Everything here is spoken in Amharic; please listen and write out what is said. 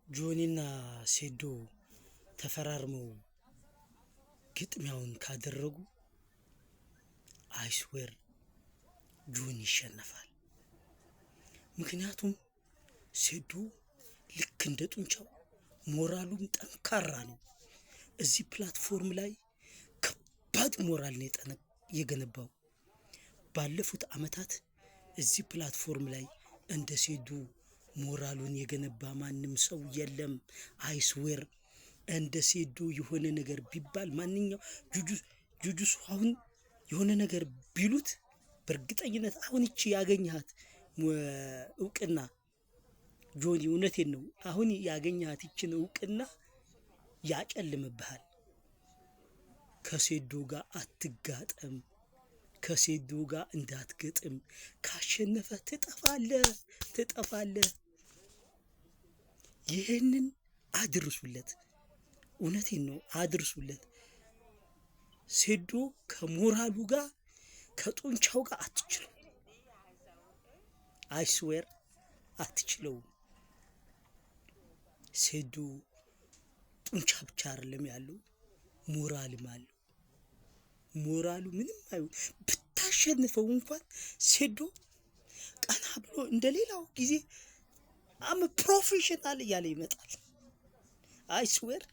ጆኒና ሴዶ ተፈራርመው ግጥሚያውን ካደረጉ አይስዌር ጆኒ ይሸነፋል። ምክንያቱም ሴዶ ልክ እንደ ጡንቻው ሞራሉም ጠንካራ ነው። እዚህ ፕላትፎርም ላይ ከባድ ሞራል ነው የገነባው። ባለፉት አመታት እዚህ ፕላትፎርም ላይ እንደ ሴዶ ሞራሉን የገነባ ማንም ሰው የለም። አይስዌር እንደ ሴዶ የሆነ ነገር ቢባል ማንኛው ጁጁስ አሁን የሆነ ነገር ቢሉት በእርግጠኝነት አሁን እቺ ያገኛት እውቅና ጆኒ እውነቴን ነው አሁን ያገኛት እቺን እውቅና ያጨልምብሃል። ከሴዶ ጋር አትጋጠም፣ ከሴዶ ጋር እንዳትገጥም፣ ካሸነፈ ትጠፋለህ። ይሄንን አድርሱለት፣ እውነቴን ነው አድርሱለት። ሴዶ ከሞራሉ ጋር ከጡንቻው ጋር አትችለው፣ አይስዌር አትችለው። ሴዶ ጡንቻ ብቻ አይደለም ያለው ሞራልም አለው። ሞራሉ ምንም አይሆን ብታሸንፈው እንኳን ሴዶ ቀና ብሎ እንደሌላው ጊዜ ፕሮፌሽናል እያለ ይመጣል። አይስዌር